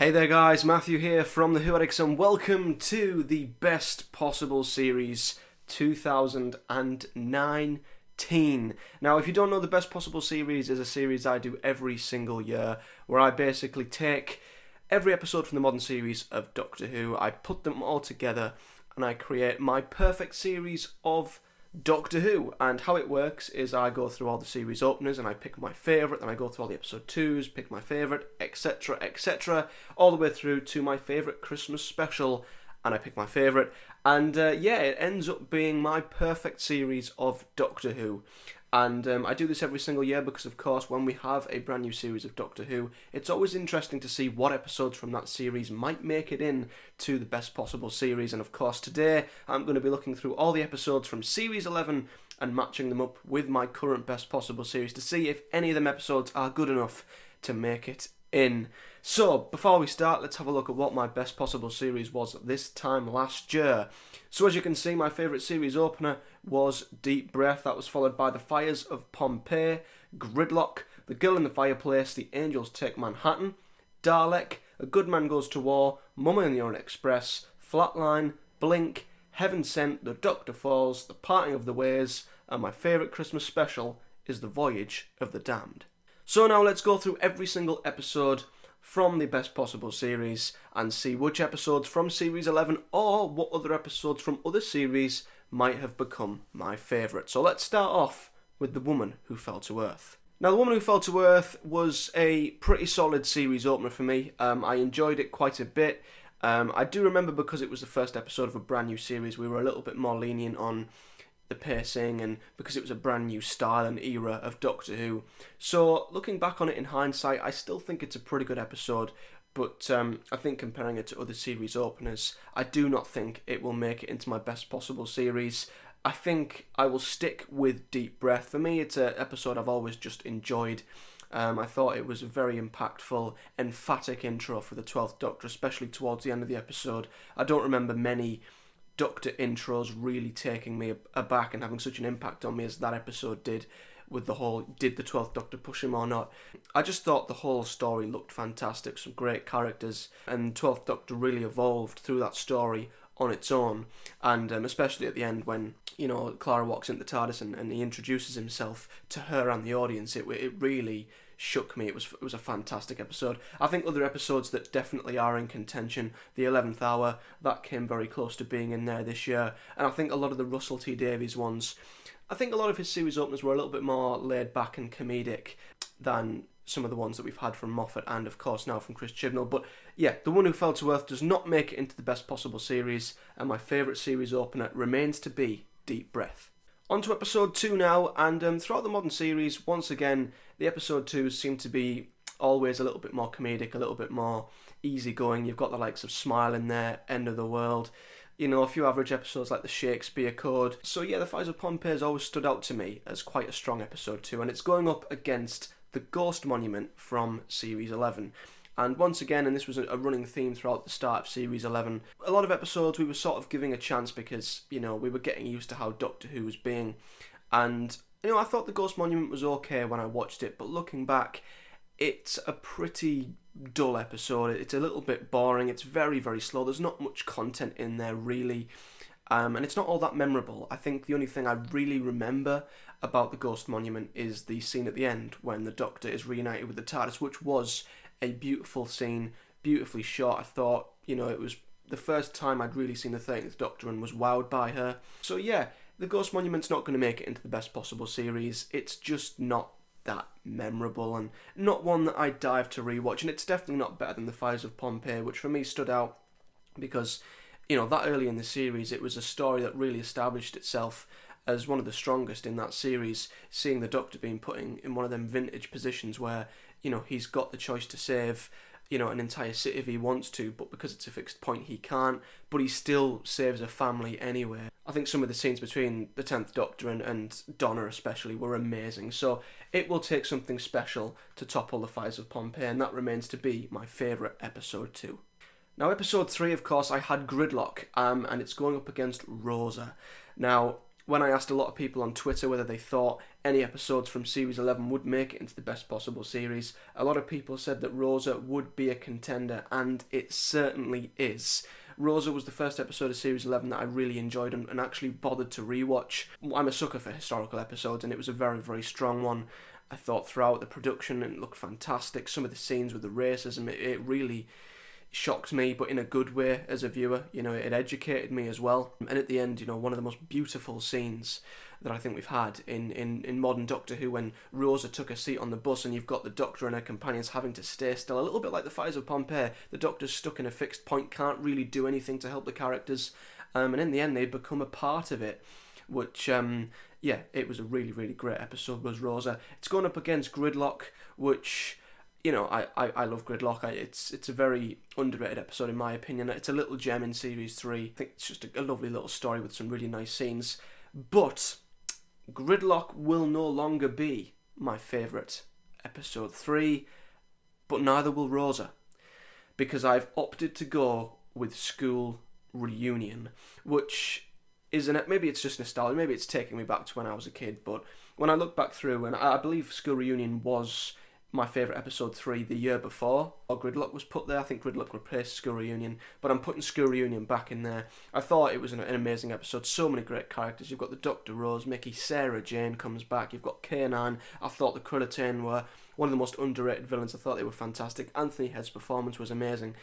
Hey there guys, Matthew here from the Who Addicts and welcome to the Best Possible Series 2019. Now if you don't know, the Best Possible Series is a series I do every single year where I basically take every episode from the modern series of Doctor Who, I put them all together and I create my perfect series of Doctor Who. And how it works is I go through all the series openers and I pick my favourite, then I go through all the episode 2s, pick my favourite, etc, etc, all the way through to my favourite Christmas special, and I pick my favourite, and it ends up being my perfect series of Doctor Who. And I do this every single year because, of course, when we have a brand new series of Doctor Who, it's always interesting to see what episodes from that series might make it in to the Best Possible Series. And, of course, today I'm going to be looking through all the episodes from Series 11 and matching them up with my current Best Possible Series to see if any of them episodes are good enough to make it in. So, before we start, let's have a look at what my Best Possible Series was this time last year. So as you can see, my favourite series opener was Deep Breath. That was followed by The Fires of Pompeii, Gridlock, The Girl in the Fireplace, The Angels Take Manhattan, Dalek, A Good Man Goes to War, Mummy and the Orient Express, Flatline, Blink, Heaven Sent, The Doctor Falls, The Parting of the Ways, and my favourite Christmas special is The Voyage of the Damned. So now let's go through every single episode from the Best Possible Series and see which episodes from Series 11 or what other episodes from other series might have become my favourite. So let's start off with The Woman Who Fell to Earth. Now, The Woman Who Fell to Earth was a pretty solid series opener for me. I enjoyed it quite a bit. I do remember, because it was the first episode of a brand new series, we were a little bit more lenient on the pacing, and because it was a brand new style and era of Doctor Who. So looking back on it in hindsight, I still think it's a pretty good episode, but I think comparing it to other series openers, I do not think it will make it into my Best Possible Series. I think I will stick with Deep Breath. For me, it's an episode I've always just enjoyed. I thought it was a very impactful, emphatic intro for the 12th Doctor, especially towards the end of the episode. I don't remember many Doctor intros really taking me aback and having such an impact on me as that episode did, with the whole, did the 12th Doctor push him or not? I just thought the whole story looked fantastic, some great characters, and 12th Doctor really evolved through that story on its own, and especially at the end when, you know, Clara walks into the TARDIS and he introduces himself to her and the audience, it really shook me. It was a fantastic episode. I think other episodes that definitely are in contention, The 11th Hour, that came very close to being in there this year, and I think a lot of the Russell T Davies ones, I think a lot of his series openers were a little bit more laid back and comedic than some of the ones that we've had from Moffat and of course now from Chris Chibnall. But yeah, The One Who Fell to Earth does not make it into the Best Possible Series, and my favourite series opener remains to be Deep Breath. On to episode 2 now, and throughout the modern series, once again, the episode 2s seem to be always a little bit more comedic, a little bit more easygoing. You've got the likes of Smile in there, End of the World, you know, a few average episodes like the Shakespeare Code. So yeah, The Fires of Pompeii has always stood out to me as quite a strong episode too, and it's going up against The Ghost Monument from Series 11. And once again, and this was a running theme throughout the start of Series 11, a lot of episodes we were sort of giving a chance because, you know, we were getting used to how Doctor Who was being. And, you know, I thought The Ghost Monument was okay when I watched it, but looking back, it's a pretty dull episode. It's a little bit boring. It's very, very slow. There's not much content in there, really. And it's not all that memorable. I think the only thing I really remember about The Ghost Monument is the scene at the end when the Doctor is reunited with the TARDIS, which was a beautiful scene, beautifully shot. I thought, you know, it was the first time I'd really seen the 13th Doctor and was wowed by her. So yeah, The Ghost Monument's not going to make it into the Best Possible Series. It's just not that memorable and not one that I'd dive to rewatch, and it's definitely not better than The Fires of Pompeii, which for me stood out because, you know, that early in the series it was a story that really established itself as one of the strongest in that series, seeing the Doctor being put in one of them vintage positions where, you know, he's got the choice to save, you know, an entire city if he wants to, but because it's a fixed point he can't, but he still saves a family anyway. I think some of the scenes between the 10th Doctor and Donna especially were amazing, so it will take something special to topple The Fires of Pompeii, and that remains to be my favourite episode too. Now episode 3, of course, I had Gridlock, and it's going up against Rosa. Now, when I asked a lot of people on Twitter whether they thought any episodes from Series 11 would make it into the best possible series, a lot of people said that Rosa would be a contender, and it certainly is. Rosa was the first episode of Series 11 that I really enjoyed and actually bothered to rewatch. I'm a sucker for historical episodes, and it was a very, very strong one. I thought throughout the production it looked fantastic. Some of the scenes with the racism, it really shocked me, but in a good way as a viewer. You know, it educated me as well. And at the end, you know, one of the most beautiful scenes that I think we've had in modern Doctor Who, when Rosa took a seat on the bus and you've got the Doctor and her companions having to stay still, a little bit like the Fires of Pompeii. The Doctor's stuck in a fixed point, can't really do anything to help the characters, and in the end they become a part of it, which yeah, it was a really, really great episode, was Rosa. It's going up against Gridlock, which, you know, I love Gridlock. It's a very underrated episode in my opinion. It's a little gem in Series 3. I think it's just a lovely little story with some really nice scenes. But Gridlock will no longer be my favourite episode 3, but neither will Rosa, because I've opted to go with School Reunion, which isn't, maybe it's just nostalgia, maybe it's taking me back to when I was a kid, but when I look back through, and I believe School Reunion was my favourite episode 3 the year before, or Gridlock was put there. I think Gridlock replaced School Reunion, but I'm putting School Reunion back in there. I thought it was an amazing episode, so many great characters. You've got the Dr. Rose, Mickey, Sarah Jane comes back, you've got K9. I thought the Krillitane were one of the most underrated villains. I thought they were fantastic. Anthony Head's performance was amazing.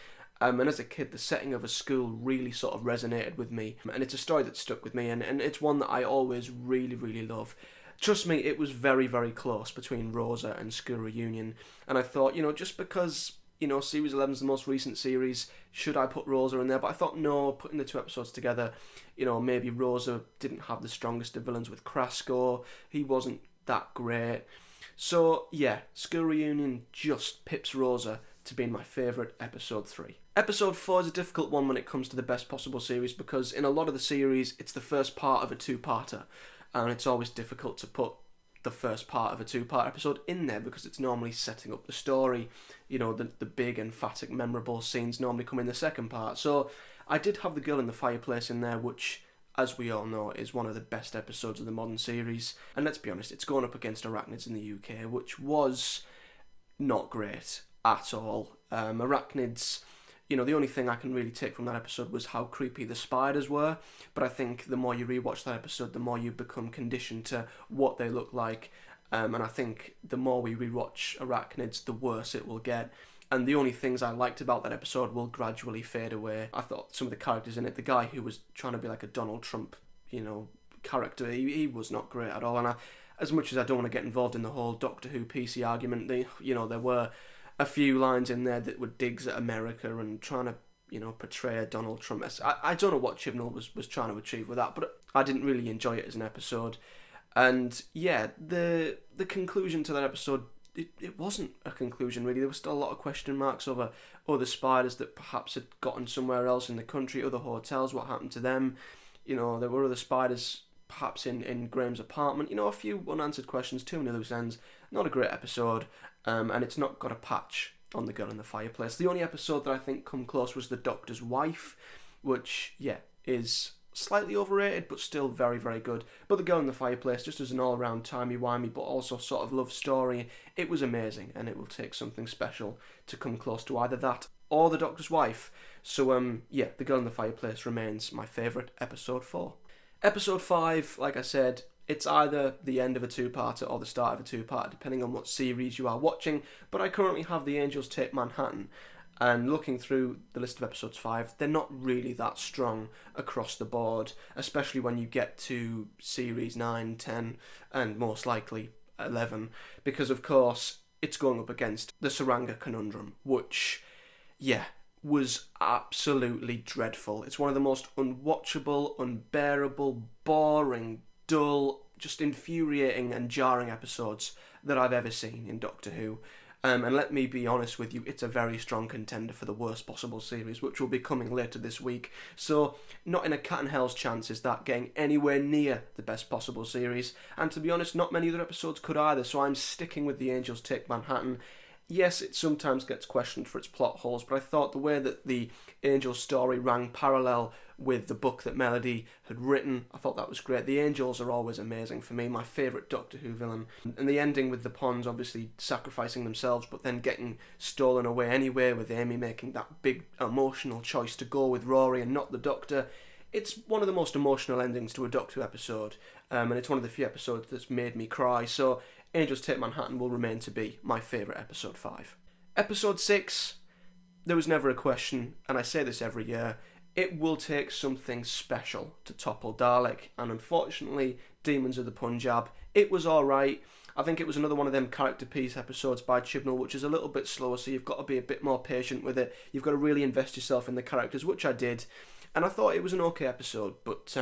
And as a kid, the setting of a school really sort of resonated with me. And it's a story that stuck with me, and it's one that I always really, really love. Trust me, it was very, very close between Rosa and School Reunion. And I thought, you know, just because, you know, Series 11 is the most recent series, should I put Rosa in there? But I thought, no, putting the two episodes together, you know, maybe Rosa didn't have the strongest of villains with Krasko. He wasn't that great. So, yeah, School Reunion just pips Rosa to being my favourite episode 3. Episode 4 is a difficult one when it comes to the best possible series, because in a lot of the series, it's the first part of a two-parter. And it's always difficult to put the first part of a two-part episode in there, because it's normally setting up the story. You know, the big, emphatic, memorable scenes normally come in the second part. So I did have The Girl in the Fireplace in there, which, as we all know, is one of the best episodes of the modern series. And let's be honest, it's going up against Arachnids in the UK, which was not great at all. Arachnids, you know, the only thing I can really take from that episode was how creepy the spiders were, but I think the more you rewatch that episode, the more you become conditioned to what they look like, and I think the more we rewatch Arachnids, the worse it will get, and the only things I liked about that episode will gradually fade away. I thought some of the characters in it, the guy who was trying to be like a Donald Trump, you know, character, he was not great at all, and as much as I don't want to get involved in the whole Doctor Who PC argument, you know, there were a few lines in there that were digs at America and trying to, you know, portray a Donald Trump. I don't know what Chibnall was trying to achieve with that, but I didn't really enjoy it as an episode. And yeah, the conclusion to that episode, it wasn't a conclusion really. There was still a lot of question marks over other spiders that perhaps had gotten somewhere else in the country, other hotels, what happened to them. You know, there were other spiders perhaps in Graham's apartment. You know, a few unanswered questions, too many loose ends. Not a great episode. And it's not got a patch on The Girl in the Fireplace. The only episode that I think come close was The Doctor's Wife, which, yeah, is slightly overrated, but still very, very good. But The Girl in the Fireplace, just as an all-round timey-wimey, but also sort of love story, it was amazing, and it will take something special to come close to either that or The Doctor's Wife. So, yeah, The Girl in the Fireplace remains my favourite episode 4. Episode 5, like I said, it's either the end of a two-parter or the start of a two-parter, depending on what series you are watching, but I currently have The Angels Take Manhattan, and looking through the list of episodes 5, they're not really that strong across the board, especially when you get to series 9, 10, and most likely 11, because of course it's going up against the Saranga Conundrum, which, yeah, was absolutely dreadful. It's one of the most unwatchable, unbearable, boring, dull, just infuriating and jarring episodes that I've ever seen in Doctor Who. And let me be honest with you, it's a very strong contender for the worst possible series, which will be coming later this week. So, not in a cat and hell's chance is that getting anywhere near the best possible series. And to be honest, not many other episodes could either, so I'm sticking with The Angels Take Manhattan. Yes, it sometimes gets questioned for its plot holes, but I thought the way that the Angel story ran parallel with the book that Melody had written, I thought that was great. The Angels are always amazing for me, my favourite Doctor Who villain. And the ending with the Ponds obviously sacrificing themselves, but then getting stolen away anyway, with Amy making that big emotional choice to go with Rory and not the Doctor. It's one of the most emotional endings to a Doctor Who episode, and it's one of the few episodes that's made me cry, so Angels Take Manhattan will remain to be my favourite episode 5. Episode 6, there was never a question, and I say this every year, it will take something special to topple Dalek, and unfortunately, Demons of the Punjab, it was alright. I think it was another one of them character piece episodes by Chibnall, which is a little bit slower, so you've got to be a bit more patient with it. You've got to really invest yourself in the characters, which I did. And I thought it was an okay episode, but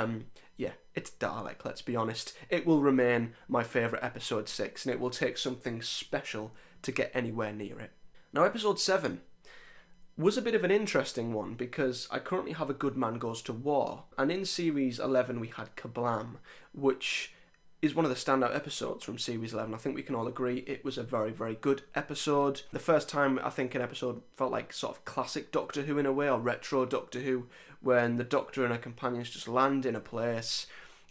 yeah, it's Dalek, let's be honest. It will remain my favourite episode 6, and it will take something special to get anywhere near it. Now, episode 7 was a bit of an interesting one, because I currently have A Good Man Goes to War, and in Series 11 we had Kablam, which is one of the standout episodes from Series 11. I think we can all agree it was a very, very good episode. The first time I think an episode felt like sort of classic Doctor Who in a way, or retro Doctor Who, when the Doctor and her companions just land in a place,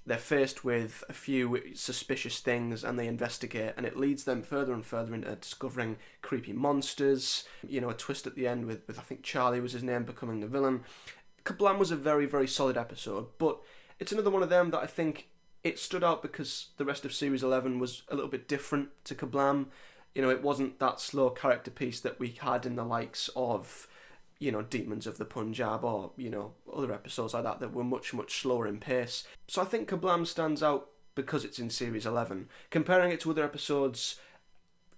they're faced with a few suspicious things and they investigate, and it leads them further and further into discovering creepy monsters, you know, a twist at the end with I think Charlie was his name, becoming the villain. Kablam was a very, very solid episode, but it's another one of them that I think it stood out because the rest of Series 11 was a little bit different to Kablam. You know, it wasn't that slow character piece that we had in the likes of, you know, Demons of the Punjab, or, you know, other episodes like that were much, much slower in pace. So I think Kablam stands out because it's in Series 11. Comparing it to other episodes,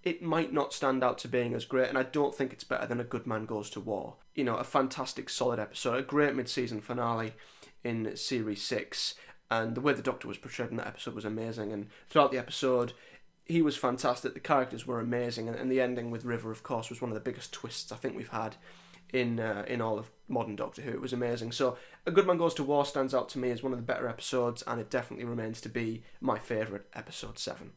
it might not stand out to being as great, and I don't think it's better than A Good Man Goes to War. You know, a fantastic, solid episode, a great mid-season finale in Series 6, and the way the Doctor was portrayed in that episode was amazing, and throughout the episode, he was fantastic, the characters were amazing, and the ending with River, of course, was one of the biggest twists I think we've had in all of modern Doctor Who. It was amazing. So A Good Man Goes to War stands out to me as one of the better episodes, and it definitely remains to be my favourite episode 7.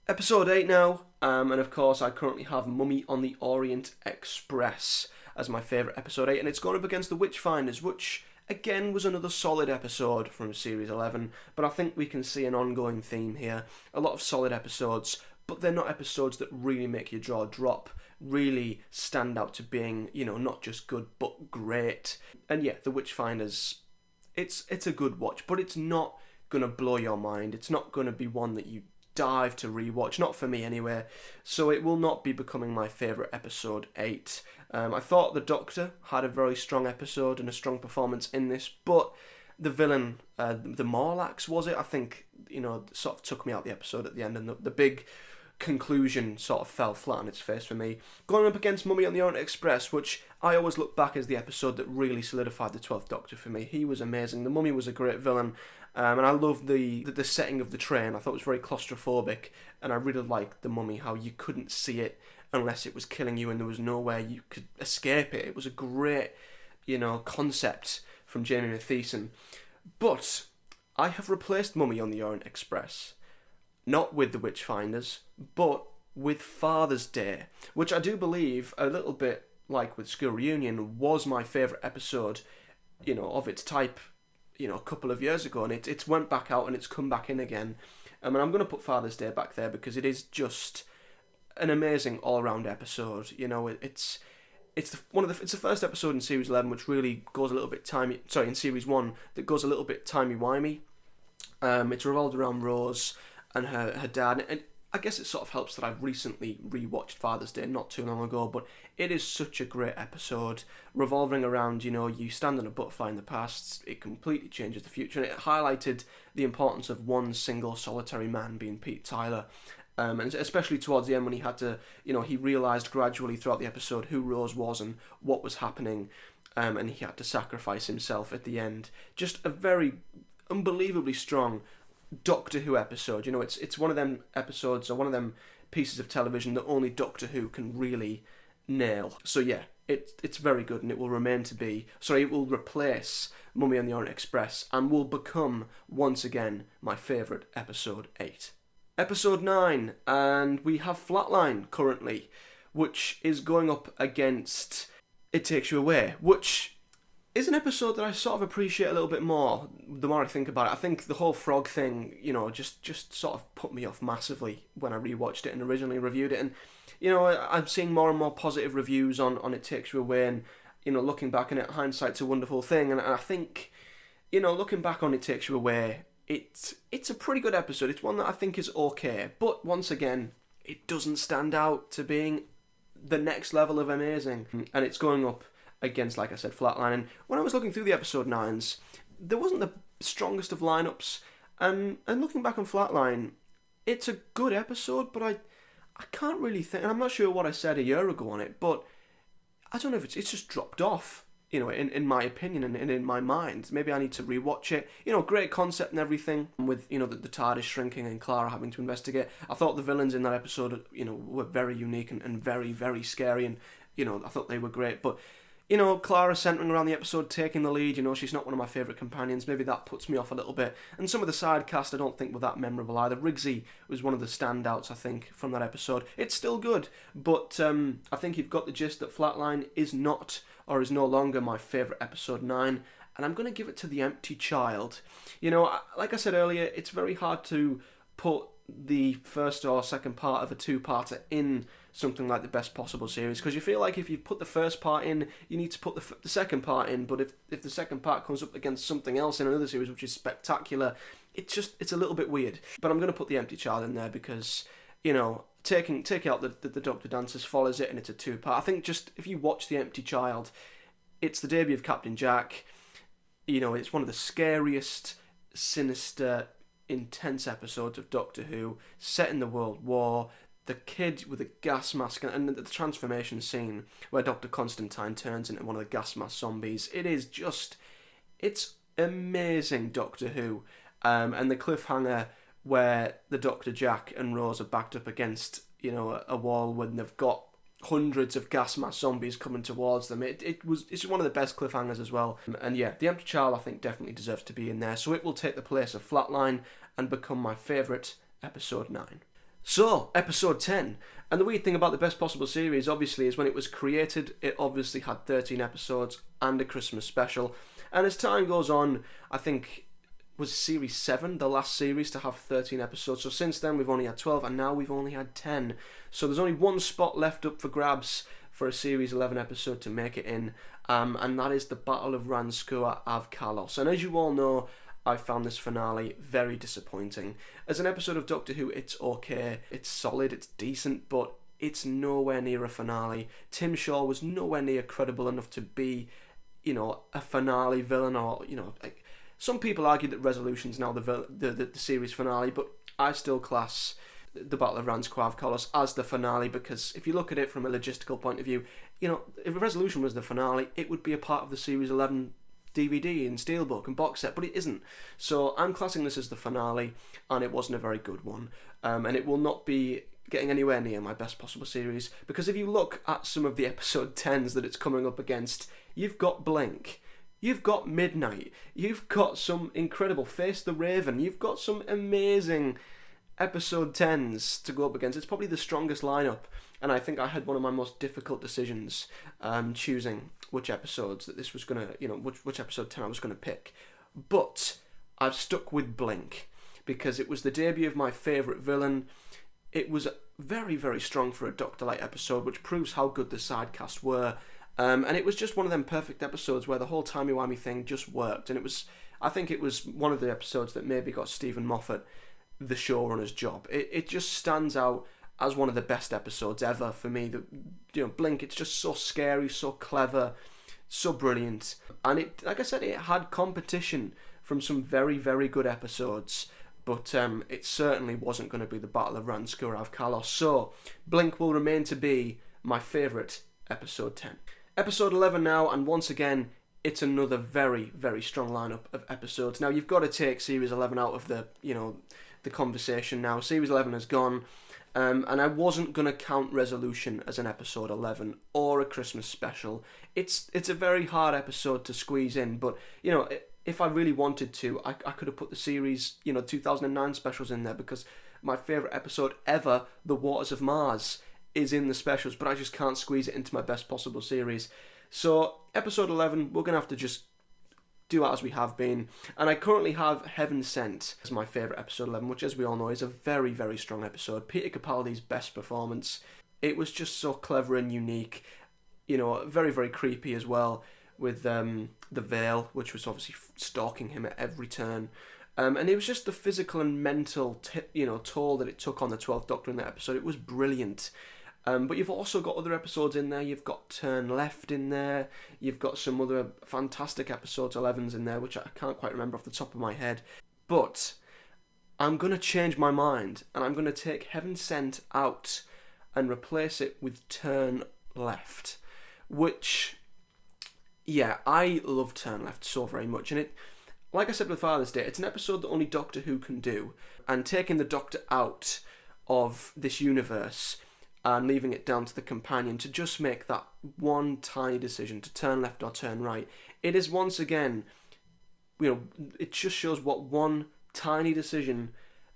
Episode 8 now, and of course I currently have Mummy on the Orient Express as my favourite episode 8, and it's going up against The Witchfinders, which again was another solid episode from Series 11, but I think we can see an ongoing theme here. A lot of solid episodes, but they're not episodes that really make your jaw drop, really stand out to being, you know, not just good but great. And yeah, The Witchfinders, it's a good watch, but it's not going to blow your mind. It's not going to be one that you dive to rewatch, not for me anyway, so it will not be becoming my favourite episode 8. I thought the Doctor had a very strong episode and a strong performance in this, but the villain, the Morlachs, was it? I think, you know, sort of took me out the episode at the end, and the big conclusion sort of fell flat on its face for me. Going up against Mummy on the Orient Express, which I always look back as the episode that really solidified the 12th Doctor for me. He was amazing. The Mummy was a great villain, and I loved the setting of the train. I thought it was very claustrophobic, and I really liked the Mummy, how you couldn't see it unless it was killing you and there was nowhere you could escape it. It was a great, you know, concept from Jamie Matheson. But I have replaced Mummy on the Orient Express, not with The Witchfinders, but with Father's Day, which I do believe, a little bit like with School Reunion, was my favourite episode, you know, of its type, you know, a couple of years ago, and it's went back out and it's come back in again. And I'm going to put Father's Day back there because it is just an amazing all-round episode. You know, it's the first episode in Series 11 which really goes a little bit in Series 1 that goes a little bit timey-wimey. It's revolved around Rose and her dad, and I guess it sort of helps that I've recently rewatched Father's Day not too long ago, but it is such a great episode, revolving around, you know, you stand on a butterfly in the past, it completely changes the future, and it highlighted the importance of one single solitary man being Pete Tyler, and especially towards the end when he had to, you know, he realised gradually throughout the episode who Rose was and what was happening, and he had to sacrifice himself at the end. Just a very unbelievably strong Doctor Who episode. You know, it's one of them episodes, or one of them pieces of television that only Doctor Who can really nail. So yeah, it's very good, and it will remain to be. Sorry, it will replace Mummy on the Orient Express and will become once again my favourite episode 8. Episode 9, and we have Flatline currently, which is going up against It Takes You Away, which is an episode that I sort of appreciate a little bit more the more I think about it. I think the whole frog thing, just sort of put me off massively when I rewatched it and originally reviewed it. And, I'm seeing more and more positive reviews on It Takes You Away, and, looking back on it, hindsight's a wonderful thing. And I think, looking back on It Takes You Away, it's a pretty good episode. It's one that I think is okay. But once again, it doesn't stand out to being the next level of amazing. And it's going up against, like I said, Flatline. And when I was looking through the episode 9s, there wasn't the strongest of lineups. And looking back on Flatline, it's a good episode, but I can't really think, and I'm not sure what I said a year ago on it, but I don't know if it's just dropped off, in my opinion and in my mind. Maybe I need to rewatch it. Great concept and everything, with, the TARDIS shrinking and Clara having to investigate. I thought the villains in that episode, were very unique and very, very scary, and, I thought they were great. But, Clara centering around the episode, taking the lead, she's not one of my favourite companions. Maybe that puts me off a little bit. And some of the side cast I don't think were that memorable either. Riggsy was one of the standouts, I think, from that episode. It's still good, but I think you've got the gist that Flatline is not, or is no longer, my favourite episode 9. And I'm going to give it to The Empty Child. Like I said earlier, it's very hard to put the first or second part of a two-parter in something like the best possible series, because you feel like if you put the first part in, you need to put the second part in. But if the second part comes up against something else in another series which is spectacular, it's a little bit weird. But I'm going to put The Empty Child in there because, take out the Doctor Dancers follows it, and it's a two-part. I think just if you watch The Empty Child, it's the debut of Captain Jack. It's one of the scariest, sinister, intense episodes of Doctor Who, set in the World War. The kid with the gas mask and the transformation scene where Dr. Constantine turns into one of the gas mask zombies. It's amazing Doctor Who. And the cliffhanger where the Dr. Jack and Rose are backed up against, a wall when they've got hundreds of gas mask zombies coming towards them. It's one of the best cliffhangers as well. And yeah, The Empty Child I think definitely deserves to be in there. So it will take the place of Flatline and become my favourite episode 9. So, episode 10. And the weird thing about the best possible series, obviously, is when it was created, it obviously had 13 episodes and a Christmas special. And as time goes on, I think, was Series 7 the last series to have 13 episodes? So since then, we've only had 12, and now we've only had 10. So there's only one spot left up for grabs for a Series 11 episode to make it in. And that is the Battle of Ranskoor Av Kalos. And as you all know, I found this finale very disappointing. As an episode of Doctor Who, it's okay, it's solid, it's decent, but it's nowhere near a finale. Tim Shaw was nowhere near credible enough to be, a finale villain, or, some people argue that Resolution's now the series finale, but I still class the Battle of Ranskoor Av Kalos as the finale, because if you look at it from a logistical point of view, if Resolution was the finale, it would be a part of the Series 11 DVD and steelbook and box set, but it isn't. So I'm classing this as the finale, and it wasn't a very good one. And it will not be getting anywhere near my best possible series, because if you look at some of the episode 10s that it's coming up against, you've got Blink, you've got Midnight, you've got some incredible Face the Raven, you've got some amazing episode 10s to go up against. It's probably the strongest lineup, and I think I had one of my most difficult decisions choosing which episodes that this was going to, which episode 10 I was going to pick. But I've stuck with Blink, because it was the debut of my favourite villain. It was very, very strong for a Doctor Light episode, which proves how good the sidecast were. And it was just one of them perfect episodes where the whole timey-wimey thing just worked. And I think it was one of the episodes that maybe got Stephen Moffat the showrunner's job. It just stands out as one of the best episodes ever for me. Blink, it's just so scary, so clever, so brilliant. And it, like I said, it had competition from some very, very good episodes, but it certainly wasn't going to be the Battle of Ranskoor Av Kalos. So Blink will remain to be my favourite episode 10. Episode 11 now, and once again, it's another very, very strong lineup of episodes. Now, you've got to take Series 11 out of the conversation now. Series 11 has gone. And I wasn't going to count Resolution as an episode 11 or a Christmas special. It's a very hard episode to squeeze in, but, if I really wanted to, I could have put the series, 2009 specials in there, because my favourite episode ever, The Waters of Mars, is in the specials, but I just can't squeeze it into my best possible series. So episode 11, we're going to have to just do it as we have been. And I currently have Heaven Sent as my favourite episode 11, which, as we all know, is a very, very strong episode. Peter Capaldi's best performance. It was just so clever and unique. You know, very, very creepy as well, with the veil, which was obviously stalking him at every turn. And it was just the physical and mental toll that it took on the 12th Doctor in that episode. It was brilliant. But you've also got other episodes in there. You've got Turn Left in there. You've got some other fantastic episodes, 11s in there, which I can't quite remember off the top of my head. But I'm going to change my mind, and I'm going to take Heaven Sent out and replace it with Turn Left. Which, yeah, I love Turn Left so very much. And it, like I said with Father's Day, it's an episode that only Doctor Who can do. And taking the Doctor out of this universe and leaving it down to the companion to just make that one tiny decision to turn left or turn right. It is once again, it just shows what one tiny decision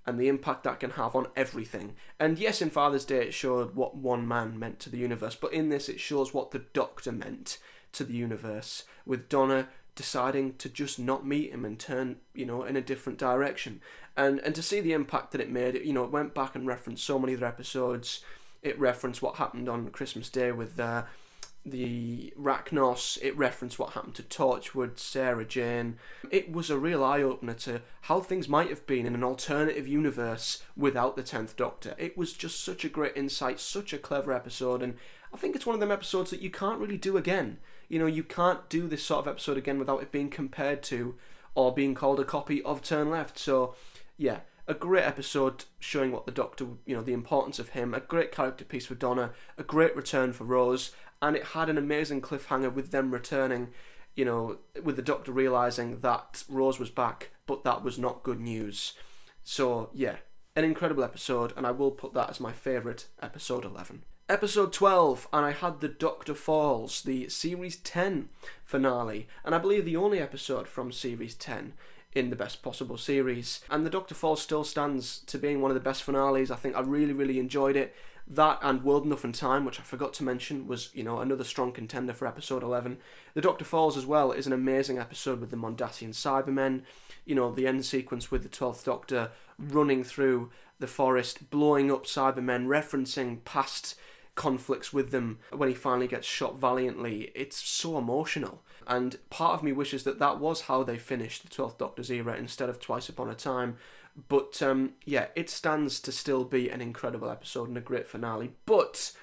and the impact that can have on everything. And yes, in Father's Day it showed what one man meant to the universe, but in this it shows what the Doctor meant to the universe, with Donna deciding to just not meet him and turn, in a different direction. And to see the impact that it made, it went back and referenced so many other episodes. It referenced what happened on Christmas Day with the Rachnos. It referenced what happened to Torchwood, Sarah Jane. It was a real eye-opener to how things might have been in an alternative universe without the 10th Doctor. It was just such a great insight, such a clever episode, and I think it's one of them episodes that you can't really do again. You can't do this sort of episode again without it being compared to or being called a copy of Turn Left. So, yeah. A great episode showing what the Doctor, the importance of him, a great character piece for Donna, a great return for Rose, and it had an amazing cliffhanger with them returning, with the Doctor realising that Rose was back, but that was not good news. So, yeah, an incredible episode, and I will put that as my favourite episode 11. Episode 12, and I had The Doctor Falls, the Series 10 finale, and I believe the only episode from Series 10 in the best possible series. And The Doctor Falls still stands to being one of the best finales. I think I really, really enjoyed it. That and World Enough and Time, which I forgot to mention, was, another strong contender for episode 11. The Doctor Falls as well is an amazing episode with the Mondasian Cybermen. The end sequence with the 12th Doctor running through the forest, blowing up Cybermen, referencing past conflicts with them when he finally gets shot valiantly. It's so emotional. And part of me wishes that was how they finished the 12th Doctor's era instead of Twice Upon a Time. But, it stands to still be an incredible episode and a great finale. But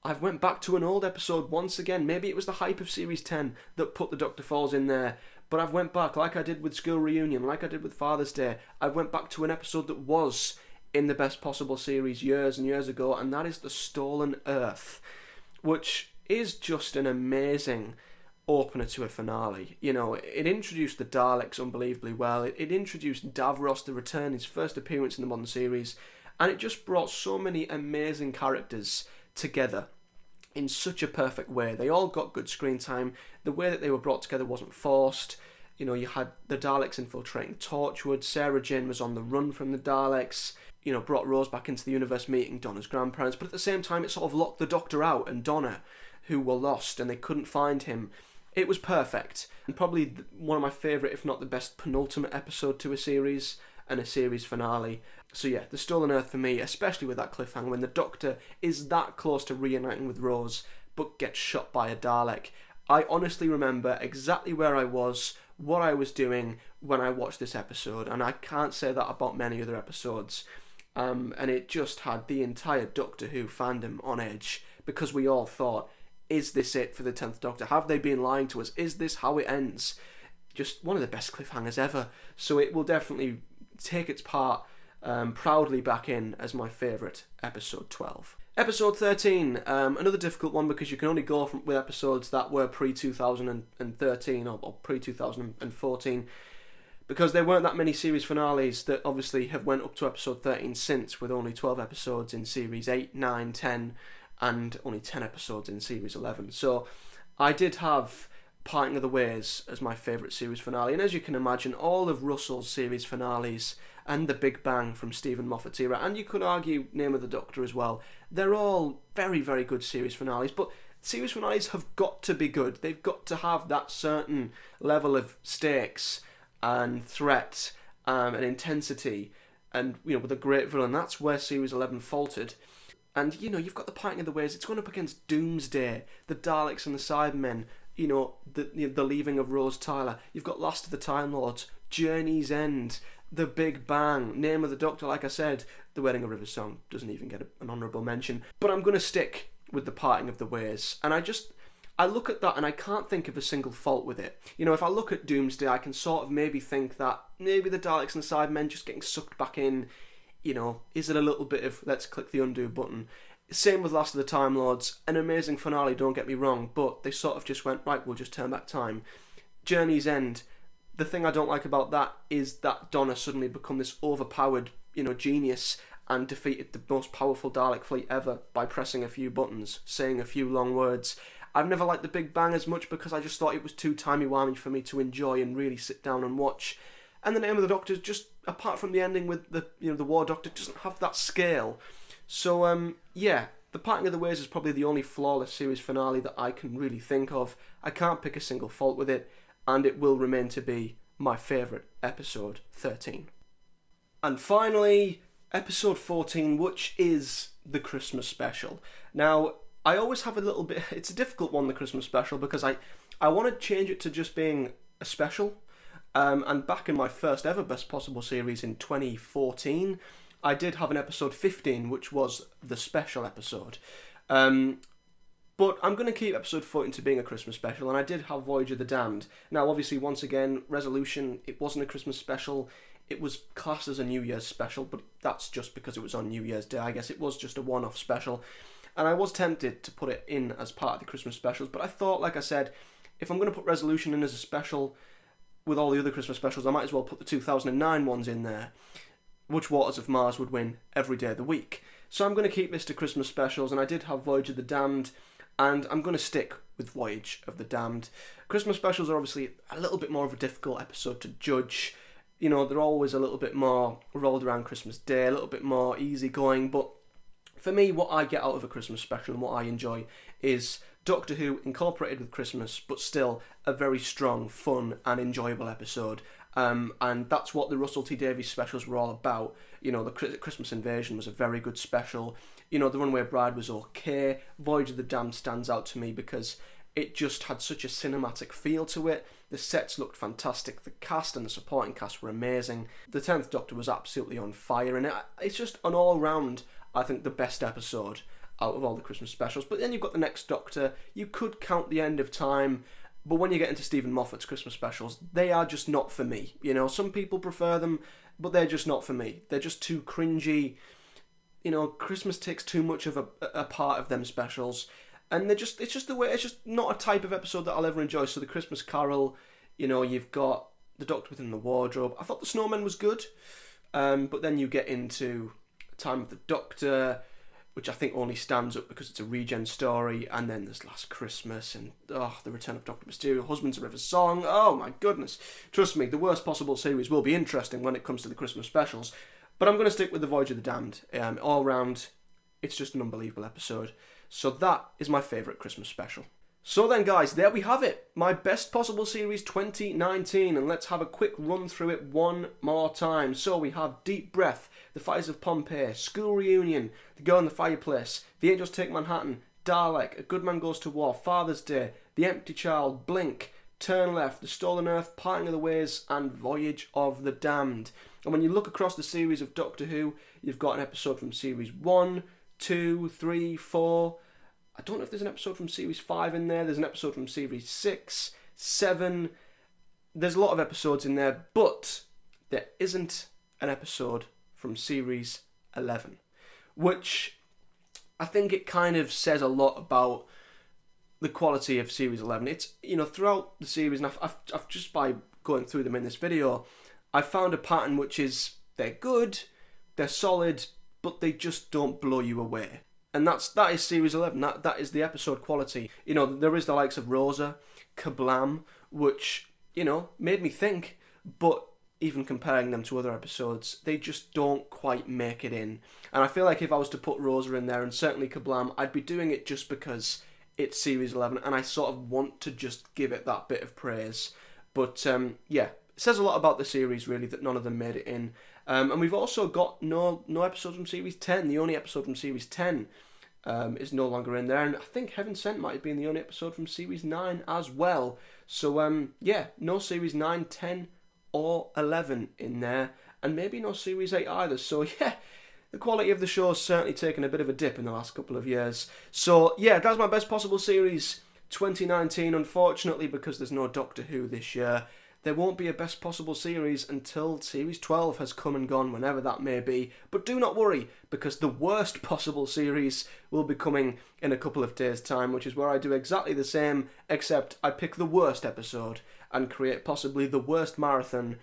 I've went back to an old episode once again. Maybe it was the hype of Series 10 that put the Doctor Falls in there. But I've went back, like I did with School Reunion, like I did with Father's Day. I went back to an episode that was in the best possible series years and years ago, and that is The Stolen Earth, which is just an amazing opener to a finale. It introduced the Daleks unbelievably well. It introduced Davros to return, his first appearance in the modern series, and it just brought so many amazing characters together in such a perfect way. They all got good screen time. The way that they were brought together wasn't forced. You had the Daleks infiltrating Torchwood. Sarah Jane was on the run from the Daleks. Brought Rose back into the universe, meeting Donna's grandparents. But at the same time, it sort of locked the Doctor out and Donna, who were lost and they couldn't find him. It was perfect, and probably one of my favourite, if not the best, penultimate episode to a series, and a series finale. So yeah, The Stolen Earth for me, especially with that cliffhanger, when the Doctor is that close to reuniting with Rose, but gets shot by a Dalek. I honestly remember exactly where I was, what I was doing when I watched this episode, and I can't say that about many other episodes. And it just had the entire Doctor Who fandom on edge, because we all thought, is this it for the 10th Doctor? Have they been lying to us? Is this how it ends? Just one of the best cliffhangers ever. So it will definitely take its part proudly back in as my favourite episode 12. Episode 13, another difficult one because you can only go with episodes that were pre-2013 or pre-2014, because there weren't that many series finales that obviously have went up to episode 13 since, with only 12 episodes in series 8, 9, 10, and only 10 episodes in series 11. So I did have Parting of the Ways as my favourite series finale, and as you can imagine, all of Russell's series finales and The Big Bang from Stephen Moffat's era, and you could argue Name of the Doctor as well, they're all very, very good series finales, but series finales have got to be good. They've got to have that certain level of stakes and threat and intensity, and with a great villain. That's where Series 11 faltered. And you've got the Parting of the Ways. It's going up against Doomsday, the Daleks and the Cybermen, the leaving of Rose Tyler. You've got Last of the Time Lords, Journey's End, The Big Bang, Name of the Doctor. Like I said, The Wedding of River Song doesn't even get an honourable mention. But I'm going to stick with the Parting of the Ways, and I look at that and I can't think of a single fault with it. If I look at Doomsday, I can sort of maybe think that maybe the Daleks and the Cybermen just getting sucked back in, is it a little bit of let's click the undo button. Same with Last of the Time Lords, an amazing finale, don't get me wrong, but they sort of just went, right, we'll just turn back time. Journey's End, the thing I don't like about that is that Donna suddenly become this overpowered, genius, and defeated the most powerful Dalek fleet ever by pressing a few buttons, saying a few long words. I've never liked The Big Bang as much because I just thought it was too timey-wimey for me to enjoy and really sit down and watch. And The Name of the Doctor, just apart from the ending with the War Doctor, doesn't have that scale. So, The Parting of the Ways is probably the only flawless series finale that I can really think of. I can't pick a single fault with it, and it will remain to be my favourite episode 13. And finally, episode 14, which is the Christmas special. Now, I always have a little bit... It's a difficult one, the Christmas special, because I want to change it to just being a special. And back in my first ever Best Possible series in 2014, I did have an episode 15, which was the special episode. But I'm going to keep episode 14 to being a Christmas special, and I did have Voyage of the Damned. Now, obviously, once again, resolution, it wasn't a Christmas special. It was classed as a New Year's special, but that's just because it was on New Year's Day. I guess it was just a one-off special. And I was tempted to put it in as part of the Christmas specials, but I thought, like I said, if I'm going to put resolution in as a special with all the other Christmas specials, I might as well put the 2009 ones in there, which Waters of Mars would win every day of the week. So I'm going to keep this to Christmas specials, and I did have Voyage of the Damned, and I'm going to stick with Voyage of the Damned. Christmas specials are obviously a little bit more of a difficult episode to judge. They're always a little bit more rolled around Christmas Day, a little bit more easygoing, but for me, what I get out of a Christmas special and what I enjoy is Doctor Who incorporated with Christmas, but still a very strong, fun and enjoyable episode. And that's what the Russell T Davies specials were all about. The Christmas Invasion was a very good special. The Runaway Bride was okay. Voyage of the Damned stands out to me because it just had such a cinematic feel to it. The sets looked fantastic. The cast and the supporting cast were amazing. The 10th Doctor was absolutely on fire. And it's just an all-round, I think, the best episode out of all the Christmas specials. But then you've got the Next Doctor. You could count The End of Time. But when you get into Stephen Moffat's Christmas specials, they are just not for me. Some people prefer them, but they're just not for me. They're just too cringy. Christmas takes too much of a part of them specials. And it's just the way, it's just not a type of episode that I'll ever enjoy. So the Christmas Carol, you've got The Doctor Within the Wardrobe. I thought The Snowman was good. But then you get into Time of the Doctor, which I think only stands up because it's a regen story, and then there's Last Christmas, and The Return of Dr. Mysterio, Husbands of River Song. Oh my goodness. Trust me, the Worst Possible series will be interesting when it comes to the Christmas specials, but I'm going to stick with The Voyage of the Damned. All round, it's just an unbelievable episode. So that is my favourite Christmas special. So then guys, there we have it, my Best Possible Series 2019, and let's have a quick run through it one more time. So we have Deep Breath, The Fires of Pompeii, School Reunion, The Girl in the Fireplace, The Angels Take Manhattan, Dalek, A Good Man Goes to War, Father's Day, The Empty Child, Blink, Turn Left, The Stolen Earth, Parting of the Ways, and Voyage of the Damned. And when you look across the series of Doctor Who, you've got an episode from Series 1, 2, 3, 4... I don't know if there's an episode from Series 5 in there. There's an episode from Series 6, 7. There's a lot of episodes in there, but there isn't an episode from Series 11, which I think it kind of says a lot about the quality of Series 11. It's, throughout the series, and I've just by going through them in this video, I've found a pattern which is they're good, they're solid, but they just don't blow you away. And that is Series 11. That is the episode quality. There is the likes of Rosa, Kablam, which, you know, made me think, but even comparing them to other episodes, they just don't quite make it in. And I feel like if I was to put Rosa in there, and certainly Kablam, I'd be doing it just because it's Series 11, and I sort of want to just give it that bit of praise. But, yeah, it says a lot about the series, really, that none of them made it in. And we've also got no episode from Series 10. The only episode from Series 10 is no longer in there. And I think Heaven Sent might have been the only episode from Series 9 as well. So, yeah, no Series 9, 10, or 11 in there. And maybe no Series 8 either. So, yeah, the quality of the show has certainly taken a bit of a dip in the last couple of years. So, yeah, that's my best possible series 2019. Unfortunately, because there's no Doctor Who this year, there won't be a best possible series until Series 12 has come and gone, whenever that may be. But do not worry, because the worst possible series will be coming in a couple of days' time, which is where I do exactly the same, except I pick the worst episode and create possibly the worst marathon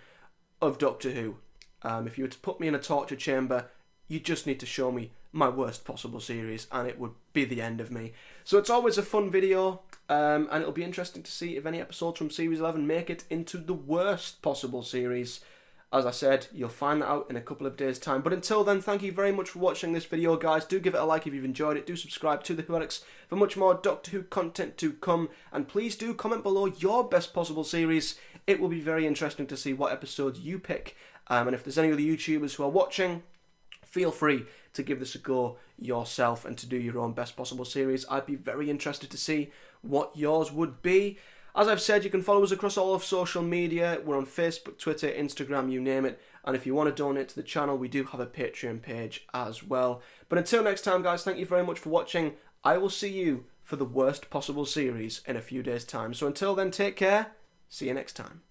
of Doctor Who. If you were to put me in a torture chamber, you just need to show me my worst possible series, and it would be the end of me. So it's always a fun video, and it'll be interesting to see if any episodes from Series 11 make it into the worst possible series. As I said, you'll find that out in a couple of days' time. But until then, thank you very much for watching this video, guys. Do give it a like if you've enjoyed it. Do subscribe to The Whoetics for much more Doctor Who content to come. And please do comment below your best possible series. It will be very interesting to see what episodes you pick. And if there's any other YouTubers who are watching, feel free to give this a go yourself and to do your own best possible series. I'd be very interested to see what yours would be. As I've said, you can follow us across all of social media. We're on Facebook, Twitter, Instagram, you name it. And if you want to donate to the channel, we do have a Patreon page as well. But until next time, guys, thank you very much for watching. I will see you for the worst possible series in a few days' time. So until then, take care. See you next time.